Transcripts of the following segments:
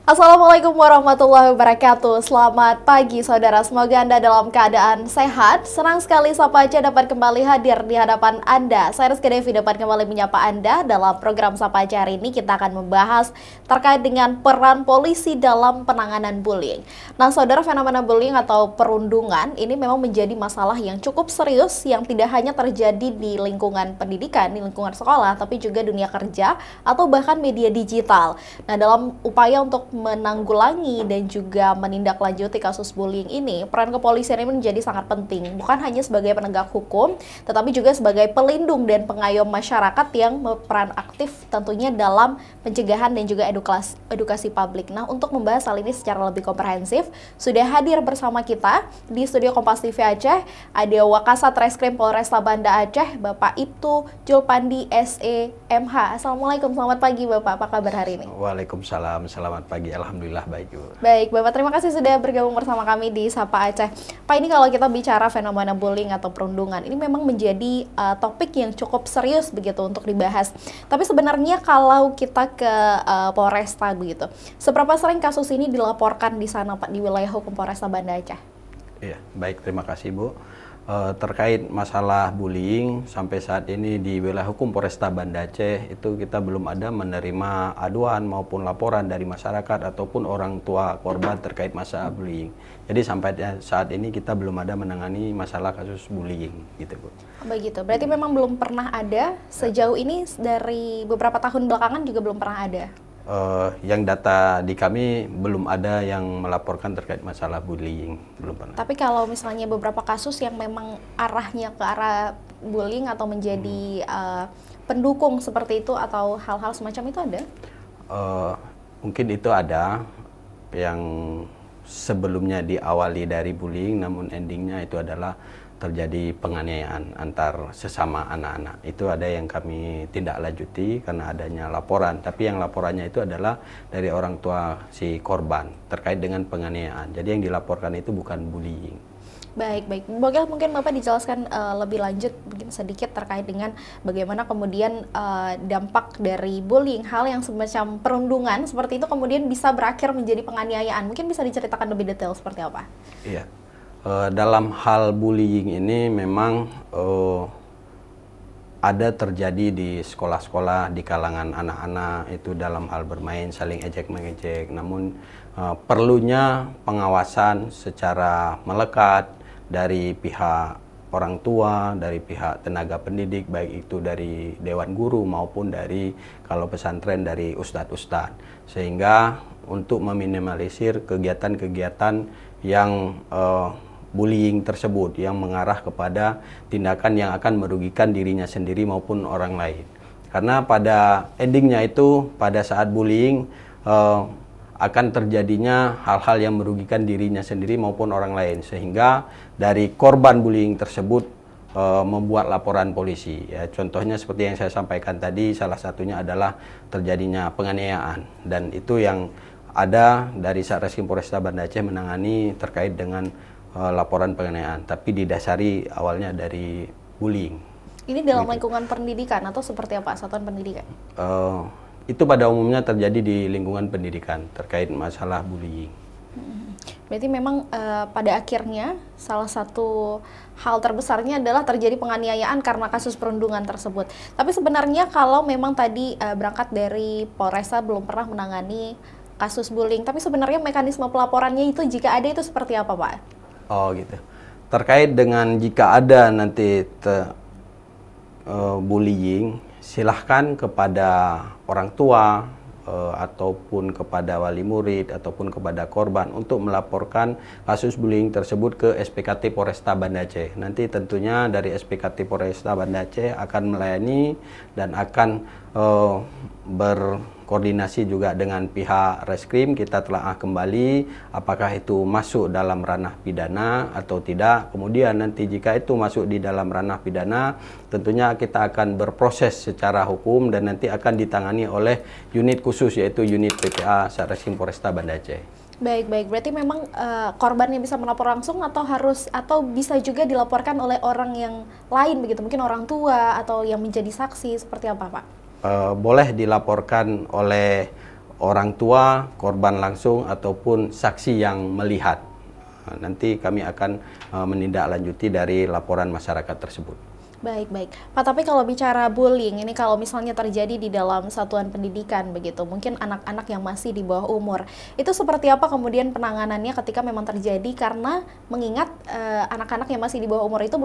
Assalamualaikum warahmatullahi wabarakatuh. Selamat pagi saudara, semoga Anda dalam keadaan sehat. Senang sekali Sapa Aceh dapat kembali hadir di hadapan Anda. Saya Rizky Devi dapat kembali menyapa Anda dalam program Sapa Aceh hari ini. Kita akan membahas terkait dengan peran polisi dalam penanganan bullying. Nah saudara, fenomena bullying atau perundungan ini memang menjadi masalah yang cukup serius yang tidak hanya terjadi di lingkungan pendidikan, di lingkungan sekolah, tapi juga dunia kerja atau bahkan media digital. Nah dalam upaya untuk menanggulangi dan juga menindaklanjuti kasus bullying ini, peran kepolisian ini menjadi sangat penting, bukan hanya sebagai penegak hukum, tetapi juga sebagai pelindung dan pengayom masyarakat yang berperan aktif tentunya dalam pencegahan dan juga edukasi publik. Nah, untuk membahas hal ini secara lebih komprehensif, sudah hadir bersama kita di studio Kompas TV Aceh, ada Wakasat Reskrim Polresta Banda Aceh, Bapak Ibtu Julpandi SE MH. Assalamualaikum, selamat pagi Bapak, apa kabar hari ini? Waalaikumsalam, selamat pagi. Alhamdulillah baik. Baik, Bapak, terima kasih sudah bergabung bersama kami di Sapa Aceh. Pak, ini kalau kita bicara fenomena bullying atau perundungan, ini memang menjadi topik yang cukup serius begitu untuk dibahas. Tapi sebenarnya kalau kita ke Polresta begitu, seberapa sering kasus ini dilaporkan di sana Pak, di wilayah hukum Polresta Banda Aceh? Iya, baik, terima kasih Bu. Terkait masalah bullying, sampai saat ini di wilayah hukum Polresta Banda Aceh itu kita belum ada menerima aduan maupun laporan dari masyarakat ataupun orang tua korban terkait masalah bullying. Jadi sampai saat ini kita belum ada menangani masalah kasus bullying gitu Bu. Begitu, berarti memang belum pernah ada sejauh ini, dari beberapa tahun belakangan juga belum pernah ada? Yang data di kami belum ada yang melaporkan terkait masalah bullying, belum pernah. Tapi kalau misalnya beberapa kasus yang memang arahnya ke arah bullying atau menjadi pendukung seperti itu atau hal-hal semacam itu ada? Mungkin itu ada yang sebelumnya diawali dari bullying, namun endingnya itu adalah terjadi penganiayaan antar sesama anak-anak. Itu ada yang kami tindak lanjuti karena adanya laporan, tapi yang laporannya itu adalah dari orang tua si korban terkait dengan penganiayaan. Jadi yang dilaporkan itu bukan bullying. Baik. Mungkin Bapak dijelaskan lebih lanjut mungkin sedikit terkait dengan bagaimana kemudian dampak dari bullying, hal yang semacam perundungan seperti itu kemudian bisa berakhir menjadi penganiayaan. Mungkin bisa diceritakan lebih detail seperti apa? Iya. Dalam hal bullying ini memang ada terjadi di sekolah-sekolah di kalangan anak-anak itu dalam hal bermain saling ejek-mengejek, namun perlunya pengawasan secara melekat dari pihak orang tua, dari pihak tenaga pendidik, baik itu dari dewan guru maupun dari kalau pesantren dari ustadz-ustadz, sehingga untuk meminimalisir kegiatan-kegiatan yang bullying tersebut yang mengarah kepada tindakan yang akan merugikan dirinya sendiri maupun orang lain. Karena pada endingnya itu pada saat bullying akan terjadinya hal-hal yang merugikan dirinya sendiri maupun orang lain, sehingga dari korban bullying tersebut membuat laporan polisi. Ya, contohnya seperti yang saya sampaikan tadi, salah satunya adalah terjadinya penganiayaan, dan itu yang ada dari Satreskrim Polresta Banda Aceh menangani terkait dengan laporan penganiayaan, tapi didasari awalnya dari bullying. Ini dalam lingkungan pendidikan atau seperti apa, satuan pendidikan? Itu pada umumnya terjadi di lingkungan pendidikan terkait masalah bullying. Berarti memang pada akhirnya salah satu hal terbesarnya adalah terjadi penganiayaan karena kasus perundungan tersebut. Tapi sebenarnya kalau memang tadi berangkat dari Polresta belum pernah menangani kasus bullying, tapi sebenarnya mekanisme pelaporannya itu jika ada itu seperti apa Pak? Oh gitu. Terkait dengan jika ada nanti bullying, silahkan kepada orang tua ataupun kepada wali murid ataupun kepada korban untuk melaporkan kasus bullying tersebut ke SPKT Polresta Banda Aceh. Nanti tentunya dari SPKT Polresta Banda Aceh akan melayani dan akan berkoordinasi juga dengan pihak reskrim. Kita telah kembali apakah itu masuk dalam ranah pidana atau tidak. Kemudian nanti jika itu masuk di dalam ranah pidana, tentunya kita akan berproses secara hukum dan nanti akan ditangani oleh unit khusus, yaitu unit PPA Satreskrim Polresta Banda Aceh. Baik. Berarti memang korban yang bisa melapor langsung atau bisa juga dilaporkan oleh orang yang lain begitu, mungkin orang tua atau yang menjadi saksi, seperti apa Pak? Boleh dilaporkan oleh orang tua, korban langsung ataupun saksi yang melihat. Nanti kami akan menindaklanjuti dari laporan masyarakat tersebut. Baik, baik. Pak, tapi kalau bicara bullying, ini kalau misalnya terjadi di dalam satuan pendidikan begitu, mungkin anak-anak yang masih di bawah umur, itu seperti apa kemudian penanganannya ketika memang terjadi, karena mengingat anak-anak yang masih di bawah umur itu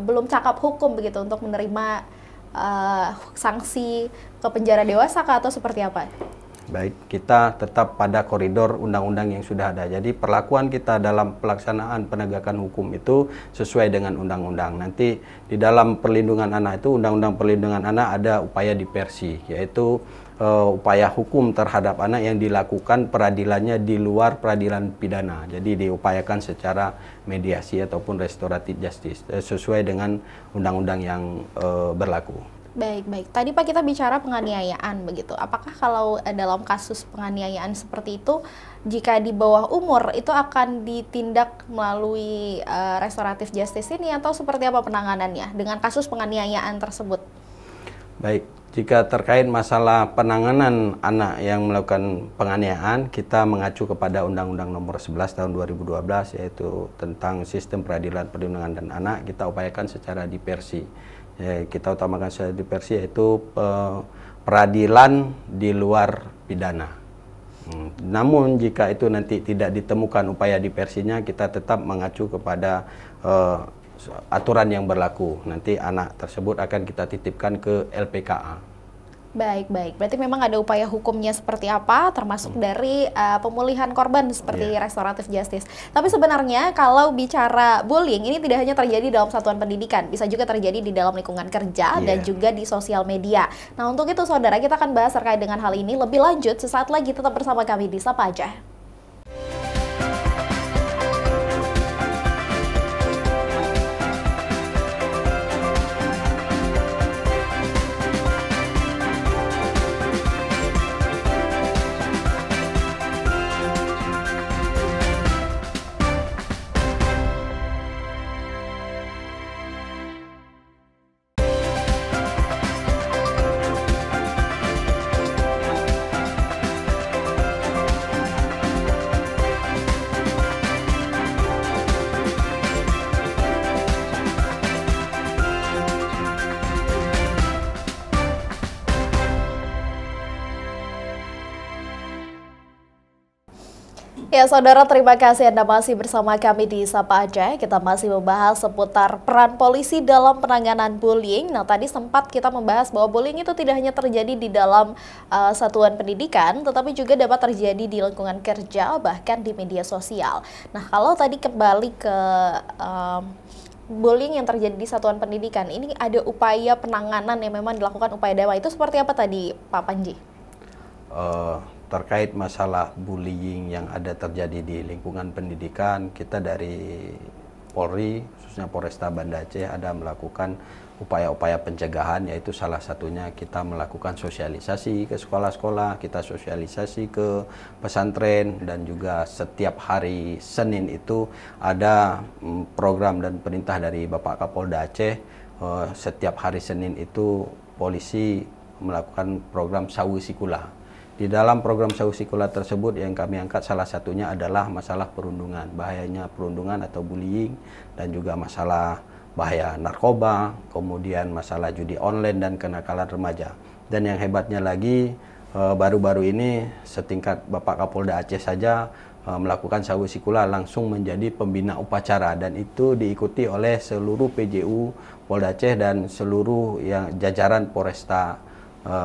belum cakap hukum begitu untuk menerima sanksi ke penjara dewasa atau seperti apa? Baik, kita tetap pada koridor undang-undang yang sudah ada. Jadi perlakuan kita dalam pelaksanaan penegakan hukum itu sesuai dengan undang-undang. Nanti di dalam perlindungan anak itu, undang-undang perlindungan anak ada upaya diversi, yaitu upaya hukum terhadap anak yang dilakukan peradilannya di luar peradilan pidana. Jadi diupayakan secara mediasi ataupun restoratif justice sesuai dengan undang-undang yang berlaku. Baik, baik. Tadi Pak kita bicara penganiayaan begitu. Apakah kalau dalam kasus penganiayaan seperti itu, jika di bawah umur itu akan ditindak melalui restoratif justice ini, atau seperti apa penanganannya dengan kasus penganiayaan tersebut? Baik, jika terkait masalah penanganan anak yang melakukan penganiayaan, kita mengacu kepada Undang-Undang Nomor 11 Tahun 2012, yaitu tentang Sistem Peradilan Perlindungan dan Anak. Kita upayakan secara diversi. Ya, kita utamakan secara diversi, yaitu peradilan di luar pidana. Namun jika itu nanti tidak ditemukan upaya diversinya, kita tetap mengacu kepada aturan yang berlaku. Nanti anak tersebut akan kita titipkan ke LPKA. Baik, baik. Berarti memang ada upaya hukumnya seperti apa, termasuk dari pemulihan korban seperti restoratif justice. Tapi sebenarnya kalau bicara bullying, ini tidak hanya terjadi dalam satuan pendidikan, bisa juga terjadi di dalam lingkungan kerja dan juga di sosial media. Nah, untuk itu saudara, kita akan bahas terkait dengan hal ini lebih lanjut sesaat lagi. Tetap bersama kami di Sapa Aja. Ya saudara, terima kasih Anda masih bersama kami di Sapa Aja. Kita masih membahas seputar peran polisi dalam penanganan bullying. Nah, tadi sempat kita membahas bahwa bullying itu tidak hanya terjadi di dalam satuan pendidikan, tetapi juga dapat terjadi di lingkungan kerja, bahkan di media sosial. Nah, kalau tadi kembali ke bullying yang terjadi di satuan pendidikan, ini ada upaya penanganan yang memang dilakukan upaya dewa. Itu seperti apa tadi Pak Panji? Terkait masalah bullying yang ada terjadi di lingkungan pendidikan, kita dari Polri, khususnya Polresta Banda Aceh, ada melakukan upaya-upaya pencegahan, yaitu salah satunya kita melakukan sosialisasi ke sekolah-sekolah, kita sosialisasi ke pesantren, dan juga setiap hari Senin itu ada program dan perintah dari Bapak Kapolda Aceh. Setiap hari Senin itu polisi melakukan program Sawu Sikula. Di dalam program Sawu Sikula tersebut yang kami angkat salah satunya adalah masalah perundungan, bahayanya perundungan atau bullying, dan juga masalah bahaya narkoba, kemudian masalah judi online dan kenakalan remaja. Dan yang hebatnya lagi, baru-baru ini setingkat Bapak Kapolda Aceh saja melakukan Sawu Sikula langsung menjadi pembina upacara, dan itu diikuti oleh seluruh PJU Polda Aceh dan seluruh yang jajaran Polresta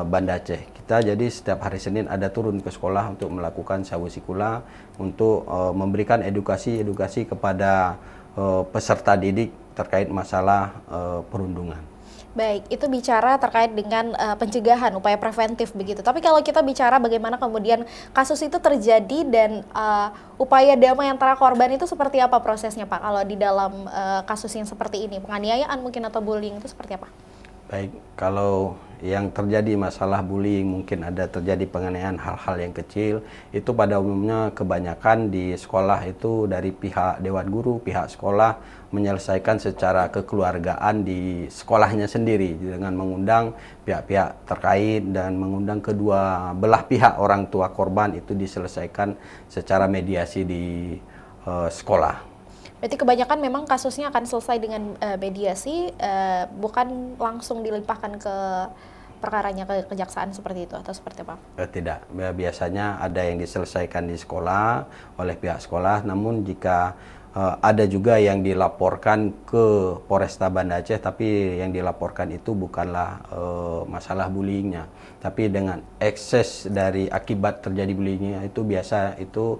Banda Aceh. Kita jadi setiap hari Senin ada turun ke sekolah untuk melakukan Sawu Sikula untuk memberikan edukasi kepada peserta didik terkait masalah perundungan. Baik, itu bicara terkait dengan pencegahan, upaya preventif begitu. Tapi kalau kita bicara bagaimana kemudian kasus itu terjadi dan upaya damai antara korban itu seperti apa prosesnya Pak? Kalau di dalam kasus yang seperti ini, penganiayaan mungkin atau bullying itu seperti apa? Baik, kalau yang terjadi masalah bullying, mungkin ada terjadi penganiayaan hal-hal yang kecil, itu pada umumnya kebanyakan di sekolah itu dari pihak Dewan Guru, pihak sekolah menyelesaikan secara kekeluargaan di sekolahnya sendiri dengan mengundang pihak-pihak terkait dan mengundang kedua belah pihak orang tua korban itu diselesaikan secara mediasi di sekolah. Berarti kebanyakan memang kasusnya akan selesai dengan mediasi, bukan langsung dilimpahkan ke perkaranya ke kejaksaan seperti itu atau seperti apa? Tidak, biasanya ada yang diselesaikan di sekolah oleh pihak sekolah, namun jika ada juga yang dilaporkan ke Polresta Banda Aceh, tapi yang dilaporkan itu bukanlah masalah bullyingnya, tapi dengan ekses dari akibat terjadi bullyingnya itu biasa itu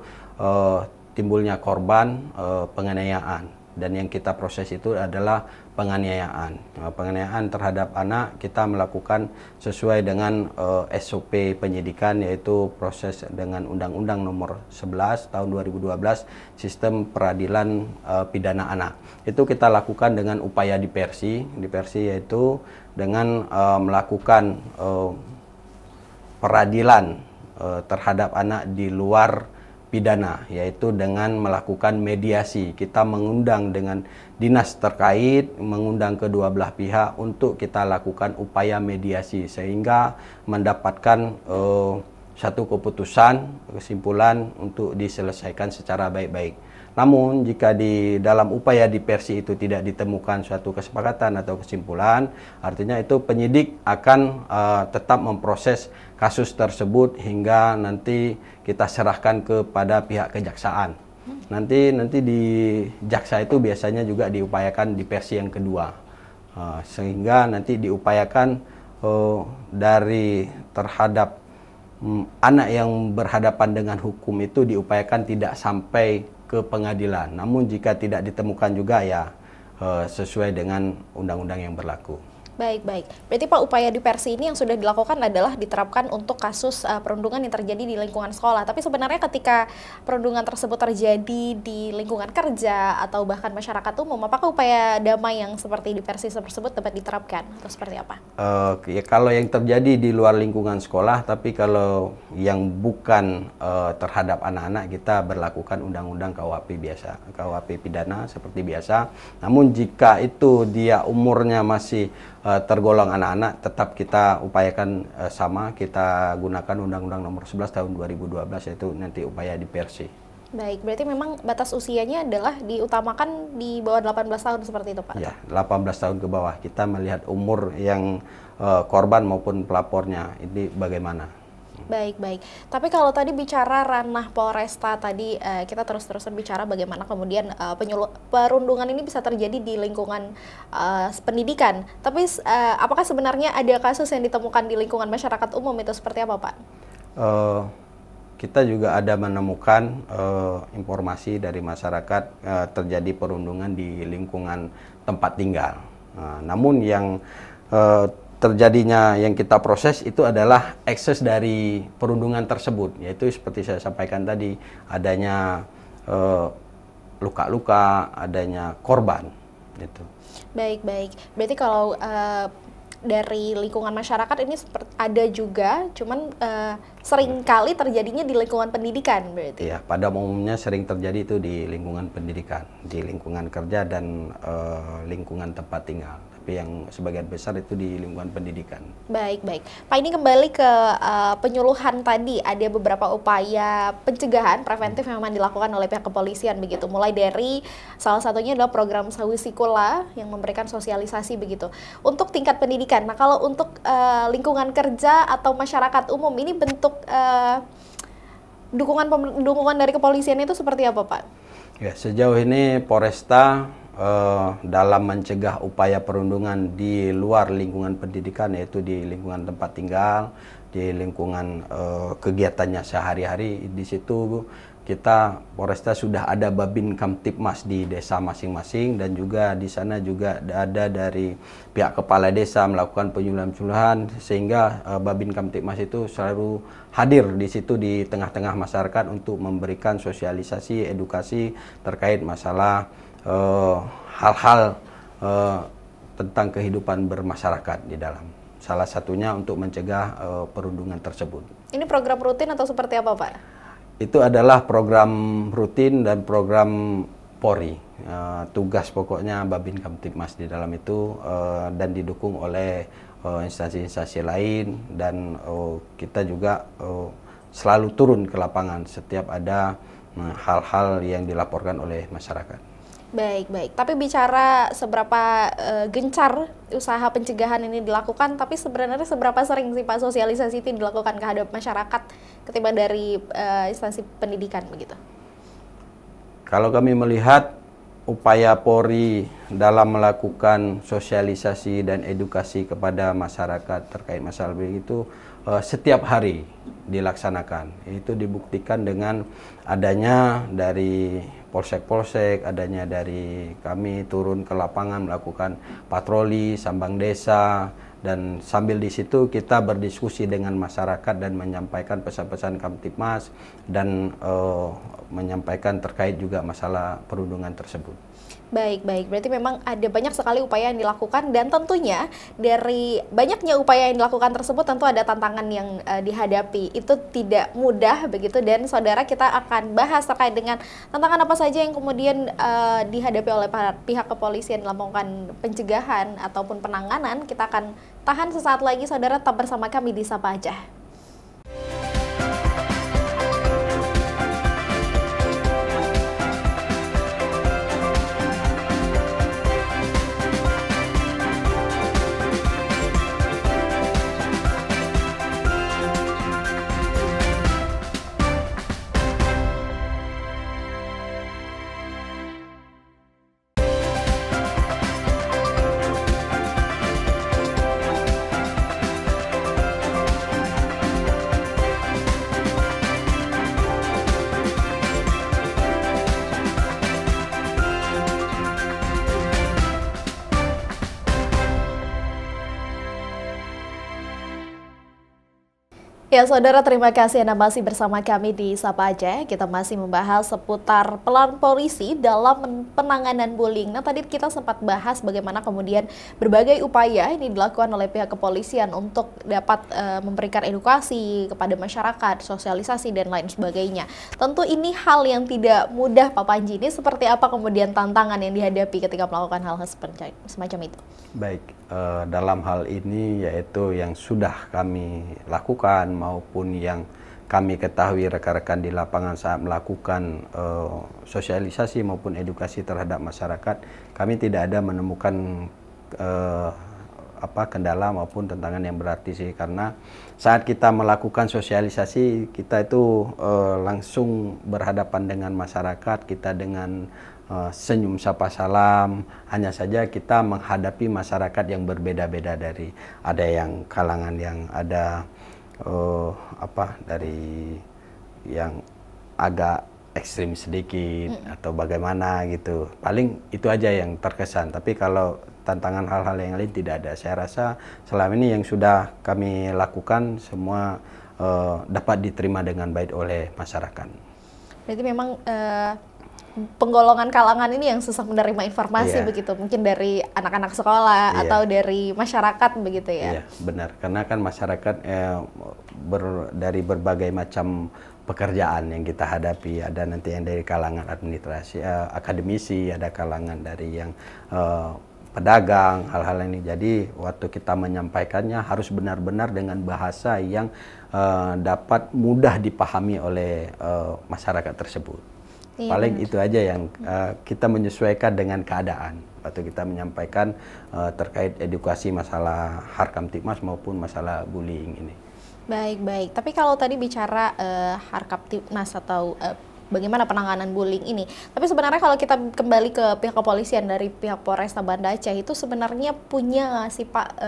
timbulnya korban penganiayaan, dan yang kita proses itu adalah penganiayaan. Penganiayaan terhadap anak kita melakukan sesuai dengan SOP penyidikan, yaitu proses dengan Undang-Undang Nomor 11 Tahun 2012 Sistem Peradilan Pidana Anak. Itu kita lakukan dengan upaya diversi yaitu dengan melakukan peradilan terhadap anak di luar pidana, yaitu dengan melakukan mediasi. Kita mengundang dengan dinas terkait, mengundang kedua belah pihak untuk kita lakukan upaya mediasi sehingga mendapatkan satu kesimpulan untuk diselesaikan secara baik-baik. Namun jika di dalam upaya diversi itu tidak ditemukan suatu kesepakatan atau kesimpulan, artinya itu penyidik akan tetap memproses kasus tersebut hingga nanti kita serahkan kepada pihak kejaksaan. Nanti di jaksa itu biasanya juga diupayakan diversi yang kedua, sehingga nanti diupayakan dari terhadap anak yang berhadapan dengan hukum itu diupayakan tidak sampai ke pengadilan. Namun jika tidak ditemukan juga ya sesuai dengan undang-undang yang berlaku. Baik. Berarti Pak, upaya diversi ini yang sudah dilakukan adalah diterapkan untuk kasus perundungan yang terjadi di lingkungan sekolah. Tapi sebenarnya ketika perundungan tersebut terjadi di lingkungan kerja atau bahkan masyarakat umum, apakah upaya damai yang seperti diversi tersebut dapat diterapkan atau seperti apa? Ya, kalau yang terjadi di luar lingkungan sekolah, tapi kalau yang bukan terhadap anak-anak, kita berlakukan undang-undang KUHP biasa, KUHP pidana seperti biasa. Namun jika itu dia umurnya masih tergolong anak-anak, tetap kita upayakan sama, kita gunakan Undang-Undang Nomor 11 Tahun 2012, yaitu nanti upaya diversi. Baik, berarti memang batas usianya adalah diutamakan di bawah 18 tahun seperti itu, Pak? Ya, 18 tahun ke bawah. Kita melihat umur yang korban maupun pelapornya, ini bagaimana. Baik. Tapi kalau tadi bicara ranah Polresta tadi, kita terus-terusan bicara bagaimana kemudian perundungan ini bisa terjadi di lingkungan pendidikan. Tapi apakah sebenarnya ada kasus yang ditemukan di lingkungan masyarakat umum itu seperti apa, Pak? Kita juga ada menemukan informasi dari masyarakat terjadi perundungan di lingkungan tempat tinggal. Namun yang terjadinya yang kita proses itu adalah ekses dari perundungan tersebut, yaitu seperti saya sampaikan tadi, adanya luka-luka, adanya korban. Gitu. Baik. Berarti kalau dari lingkungan masyarakat ini ada juga, cuman sering kali terjadinya di lingkungan pendidikan berarti? Iya, pada umumnya sering terjadi itu di lingkungan pendidikan, di lingkungan kerja dan lingkungan tempat tinggal. Tapi yang sebagian besar itu di lingkungan pendidikan. Baik. Pak, ini kembali ke penyuluhan tadi, ada beberapa upaya pencegahan preventif yang memang dilakukan oleh pihak kepolisian begitu. Mulai dari salah satunya adalah program Sawisikula yang memberikan sosialisasi begitu. Untuk tingkat pendidikan, nah kalau untuk lingkungan kerja atau masyarakat umum ini bentuk dukungan dari kepolisian itu seperti apa, Pak? Ya, sejauh ini Polresta dalam mencegah upaya perundungan di luar lingkungan pendidikan, yaitu di lingkungan tempat tinggal, di lingkungan kegiatannya sehari-hari, di situ kita Polresta sudah ada Babin Kamtibmas di desa masing-masing, dan juga di sana juga ada dari pihak kepala desa melakukan penyuluhan, sehingga Babin Kamtibmas itu selalu hadir di situ di tengah-tengah masyarakat untuk memberikan sosialisasi, edukasi terkait masalah hal-hal tentang kehidupan bermasyarakat di dalam. Salah satunya untuk mencegah perundungan tersebut. Ini program rutin atau seperti apa, Pak? Itu adalah program rutin dan program Polri. Tugas pokoknya Babin Kamtibmas di dalam itu dan didukung oleh instansi-instansi lain, dan kita juga selalu turun ke lapangan setiap ada hal-hal yang dilaporkan oleh masyarakat. Baik, baik. Tapi bicara seberapa gencar usaha pencegahan ini dilakukan, tapi sebenarnya seberapa sering sih Pak sosialisasi itu dilakukan kehadap masyarakat ketimbang dari instansi pendidikan begitu? Kalau kami melihat upaya Polri dalam melakukan sosialisasi dan edukasi kepada masyarakat terkait masalah bullying itu setiap hari dilaksanakan. Itu dibuktikan dengan adanya dari polsek-polsek, adanya dari kami turun ke lapangan melakukan patroli sambang desa, dan sambil di situ kita berdiskusi dengan masyarakat dan menyampaikan pesan-pesan Kamtibmas dan menyampaikan terkait juga masalah perundungan tersebut. Baik, baik. Berarti memang ada banyak sekali upaya yang dilakukan, dan tentunya dari banyaknya upaya yang dilakukan tersebut tentu ada tantangan yang dihadapi. Itu tidak mudah begitu, dan saudara kita akan bahas terkait dengan tantangan apa saja yang kemudian dihadapi oleh pihak kepolisian dalam melakukan pencegahan ataupun penanganan. Kita akan tahan sesaat lagi, saudara tetap bersama kami di Sapa Aja. Ya, saudara, terima kasih Anda masih bersama kami di Sapa Aja. Kita masih membahas seputar peran polisi dalam penanganan bullying. Nah, tadi kita sempat bahas bagaimana kemudian berbagai upaya ini dilakukan oleh pihak kepolisian untuk dapat memberikan edukasi kepada masyarakat, sosialisasi, dan lain sebagainya. Tentu ini hal yang tidak mudah, Pak Panji. Ini seperti apa kemudian tantangan yang dihadapi ketika melakukan hal semacam itu? Baik, dalam hal ini yaitu yang sudah kami lakukan maupun yang kami ketahui rekan-rekan di lapangan saat melakukan sosialisasi maupun edukasi terhadap masyarakat, kami tidak ada menemukan kendala maupun tantangan yang berarti sih, karena saat kita melakukan sosialisasi kita itu langsung berhadapan dengan masyarakat, kita dengan senyum sapa salam. Hanya saja kita menghadapi masyarakat yang berbeda-beda, dari ada yang kalangan yang ada dari yang agak ekstrim sedikit atau bagaimana gitu. Paling itu aja yang terkesan. Tapi kalau tantangan hal-hal yang lain tidak ada. Saya rasa selama ini yang sudah kami lakukan semua dapat diterima dengan baik oleh masyarakat. Berarti memang penggolongan kalangan ini yang susah menerima informasi begitu, mungkin dari anak-anak sekolah atau dari masyarakat begitu ya? Iya, benar, karena kan masyarakat dari berbagai macam pekerjaan yang kita hadapi, ada nanti yang dari kalangan administrasi, akademisi, ada kalangan dari yang pedagang, hal-hal ini. Jadi waktu kita menyampaikannya harus benar-benar dengan bahasa yang dapat mudah dipahami oleh masyarakat tersebut. Iya, paling benar. itu aja yang kita menyesuaikan dengan keadaan waktu kita menyampaikan terkait edukasi masalah Harkamtibmas maupun masalah bullying ini. Baik, baik. Tapi kalau tadi bicara Harkamtibmas atau bagaimana penanganan bullying ini, tapi sebenarnya kalau kita kembali ke pihak kepolisian dari pihak Polresta Banda Aceh, itu sebenarnya punya nggak sih Pak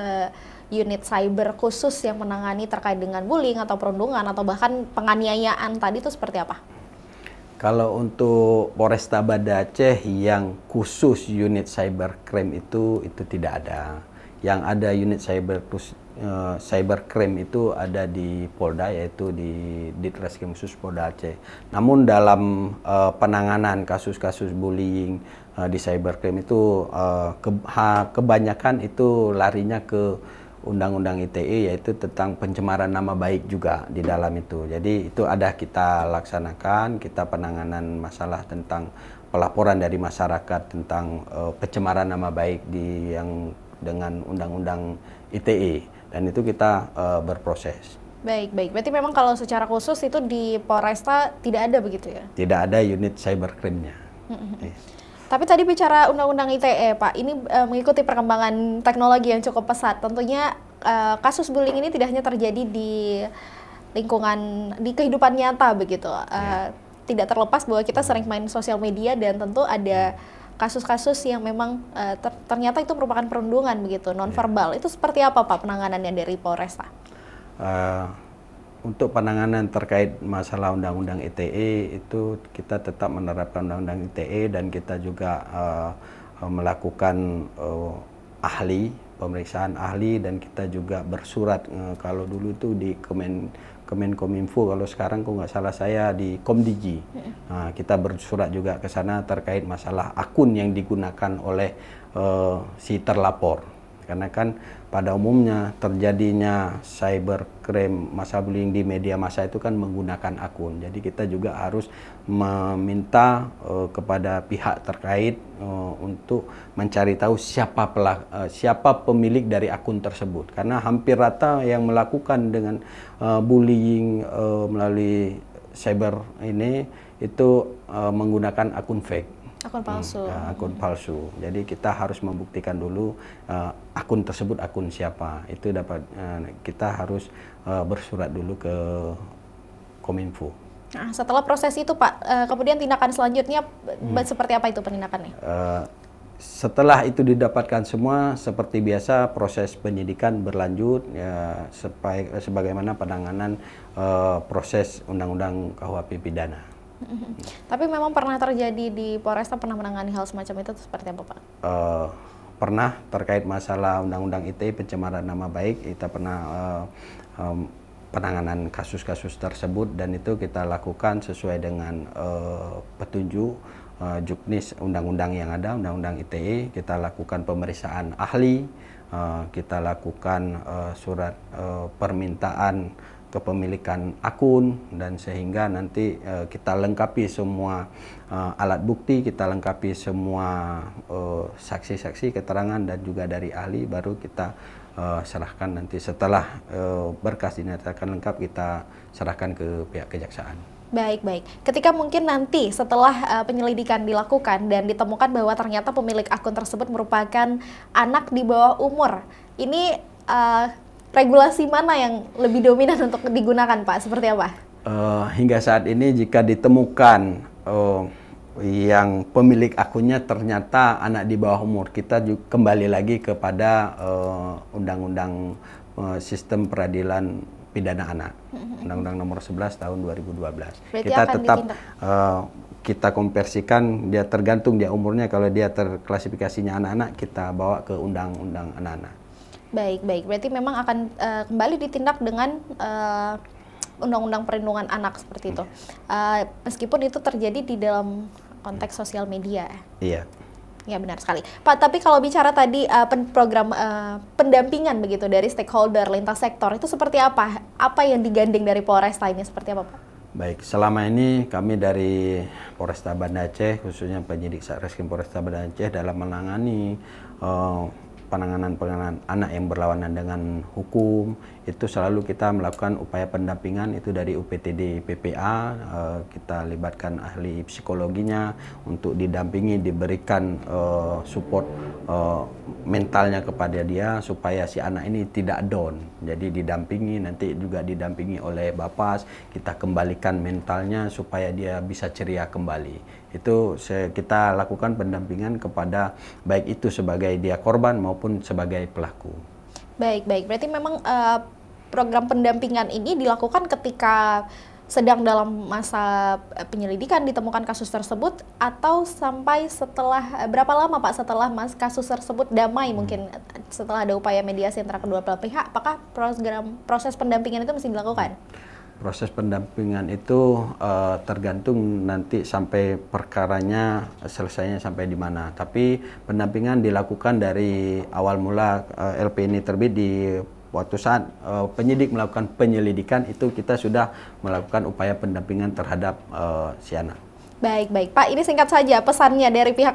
unit cyber khusus yang menangani terkait dengan bullying atau perundungan atau bahkan penganiayaan tadi, itu seperti apa? Kalau untuk Polresta Banda Aceh yang khusus unit cybercrime itu tidak ada. yang ada unit cybercrime itu ada di Polda, yaitu di Ditreskrim Khusus Polda Aceh. Namun dalam penanganan kasus-kasus bullying di cybercrime itu kebanyakan itu larinya ke Undang-Undang ITE, yaitu tentang pencemaran nama baik juga di dalam itu. Jadi itu ada kita laksanakan, kita penanganan masalah tentang pelaporan dari masyarakat tentang pencemaran nama baik yang dengan Undang-Undang ITE, dan itu kita berproses. Baik, baik. Berarti memang kalau secara khusus itu di Polresta tidak ada begitu ya? Tidak ada unit cybercrime-nya. Tapi tadi bicara Undang-Undang ITE, Pak, ini mengikuti perkembangan teknologi yang cukup pesat. Tentunya kasus bullying ini tidak hanya terjadi di lingkungan, di kehidupan nyata begitu. Tidak terlepas bahwa kita sering main sosial media dan tentu ada kasus-kasus yang memang ternyata itu merupakan perundungan begitu, nonverbal. Itu seperti apa Pak penanganannya dari Polresta? Untuk penanganan terkait masalah Undang-Undang ITE itu kita tetap menerapkan Undang-Undang ITE, dan kita juga melakukan pemeriksaan ahli, dan kita juga bersurat kalau dulu itu di Kemenkominfo, kalau sekarang kok nggak salah saya di Komdigi. Kita bersurat juga ke sana terkait masalah akun yang digunakan oleh si terlapor. Karena kan pada umumnya terjadinya cybercrime, masa bullying di media massa itu kan menggunakan akun. Jadi kita juga harus meminta kepada pihak terkait untuk mencari tahu siapa pemilik dari akun tersebut. Karena hampir rata yang melakukan dengan bullying melalui cyber ini itu menggunakan akun fake. Akun palsu. Akun palsu. Jadi kita harus membuktikan dulu akun tersebut akun siapa. Itu dapat kita harus bersurat dulu ke Kominfo. Nah, setelah proses itu Pak, kemudian tindakan selanjutnya seperti apa itu penindakannya? Setelah itu didapatkan semua, seperti biasa proses penyidikan berlanjut sebagaimana penanganan proses Undang-Undang KUHP pidana. Tapi memang pernah terjadi di Polresta pernah menangani hal semacam itu seperti apa Pak? Pernah terkait masalah Undang-Undang ITE pencemaran nama baik, kita pernah penanganan kasus-kasus tersebut, dan itu kita lakukan sesuai dengan petunjuk juknis undang-undang yang ada, Undang-Undang ITE. Kita lakukan pemeriksaan ahli, kita lakukan surat permintaan kepemilikan akun, dan sehingga nanti kita lengkapi semua alat bukti, kita lengkapi semua saksi-saksi keterangan dan juga dari ahli, baru kita serahkan nanti setelah berkas dinyatakan lengkap, kita serahkan ke pihak kejaksaan. Baik, baik. Ketika mungkin nanti setelah penyelidikan dilakukan dan ditemukan bahwa ternyata pemilik akun tersebut merupakan anak di bawah umur, ini regulasi mana yang lebih dominan untuk digunakan, Pak? Seperti apa? Hingga saat ini jika ditemukan yang pemilik akunnya ternyata anak di bawah umur, kita juga kembali lagi kepada Undang-Undang Sistem Peradilan Pidana Anak, Undang-Undang Nomor 11 Tahun 2012. Berarti kita akan tetap kita konversikan, dia tergantung dia umurnya. Kalau dia terklasifikasinya anak-anak, kita bawa ke Undang-Undang Anak-anak. Baik, baik. Berarti memang akan kembali ditindak dengan Undang-Undang Perlindungan Anak seperti itu. Meskipun itu terjadi di dalam konteks sosial media. Iya. Ya, benar sekali. Pak, tapi kalau bicara tadi program pendampingan begitu dari stakeholder lintas sektor, itu seperti apa? Apa yang digandeng dari Polresta ini seperti apa, Pak? Baik, selama ini kami dari Polresta Banda Aceh, khususnya penyidik Satreskrim Polresta Banda Aceh, dalam menangani penanganan anak yang berlawanan dengan hukum, itu selalu kita melakukan upaya pendampingan itu dari UPTD PPA. Kita libatkan ahli psikologinya untuk didampingi, diberikan support mentalnya kepada dia supaya si anak ini tidak down. Jadi didampingi, nanti juga didampingi oleh Bapas, kita kembalikan mentalnya supaya dia bisa ceria kembali. Itu kita lakukan pendampingan kepada baik itu sebagai dia korban maupun sebagai pelaku. Baik, baik. Berarti memang program pendampingan ini dilakukan ketika sedang dalam masa penyelidikan ditemukan kasus tersebut, atau sampai setelah berapa lama Pak setelah kasus tersebut damai, mungkin setelah ada upaya mediasi antara kedua belah pihak, apakah proses pendampingan itu mesti dilakukan? Proses pendampingan itu tergantung nanti sampai perkaranya selesainya sampai di mana. Tapi pendampingan dilakukan dari awal mula LP ini terbit di waktu saat penyidik melakukan penyelidikan itu kita sudah melakukan upaya pendampingan terhadap si anak. Baik, Pak. Ini singkat saja pesannya dari pihak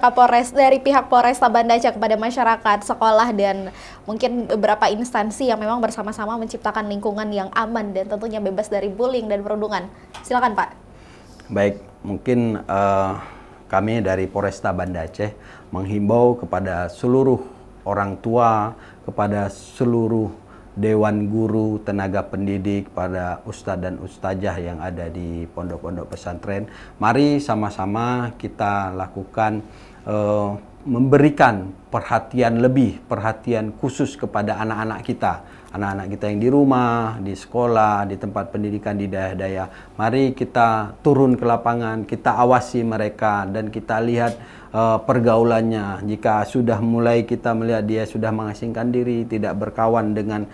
Polresta Banda Aceh kepada masyarakat, sekolah, dan mungkin beberapa instansi yang memang bersama-sama menciptakan lingkungan yang aman dan tentunya bebas dari bullying dan perundungan. Silakan, Pak. Baik, mungkin kami dari Polresta Banda Aceh menghimbau kepada seluruh orang tua, kepada seluruh Dewan Guru, tenaga pendidik, pada ustadz dan ustazah yang ada di pondok-pondok pesantren. Mari sama-sama kita lakukan memberikan perhatian khusus kepada anak-anak kita. Anak-anak kita yang di rumah, di sekolah, di tempat pendidikan di daerah-daerah. Mari kita turun ke lapangan, kita awasi mereka dan kita lihat pergaulannya. Jika sudah mulai kita melihat dia sudah mengasingkan diri, tidak berkawan dengan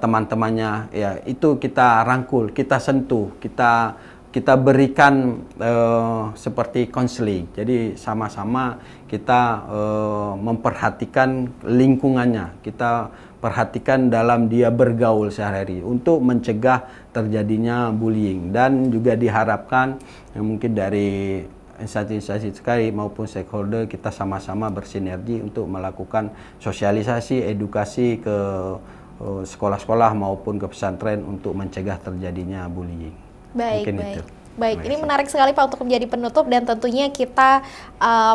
teman-temannya, ya itu kita rangkul, kita sentuh, kita berikan seperti konseling. Jadi sama-sama kita memperhatikan lingkungannya, kita perhatikan dalam dia bergaul sehari-hari untuk mencegah terjadinya bullying. Dan juga diharapkan mungkin dari instansi-instansi terkait maupun stakeholder kita sama-sama bersinergi untuk melakukan sosialisasi, edukasi ke sekolah-sekolah maupun ke pesantren untuk mencegah terjadinya bullying. Baik. Ini menarik sekali Pak untuk menjadi penutup, dan tentunya kita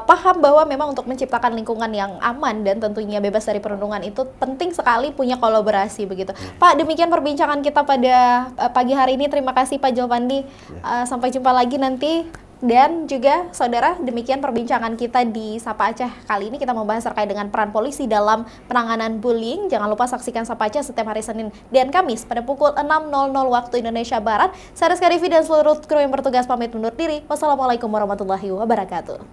paham bahwa memang untuk menciptakan lingkungan yang aman dan tentunya bebas dari perundungan itu penting sekali punya kolaborasi begitu. Pak, demikian perbincangan kita pada pagi hari ini. Terima kasih Pak Julpandi. Sampai jumpa lagi nanti. Dan juga saudara, demikian perbincangan kita di Sapa Aceh. Kali ini kita membahas terkait dengan peran polisi dalam penanganan bullying. Jangan lupa saksikan Sapa Aceh setiap hari Senin dan Kamis pada pukul 6.00 waktu Indonesia Barat. Saya Rizka Devi dan seluruh kru yang bertugas pamit undur diri. Wassalamualaikum warahmatullahi wabarakatuh.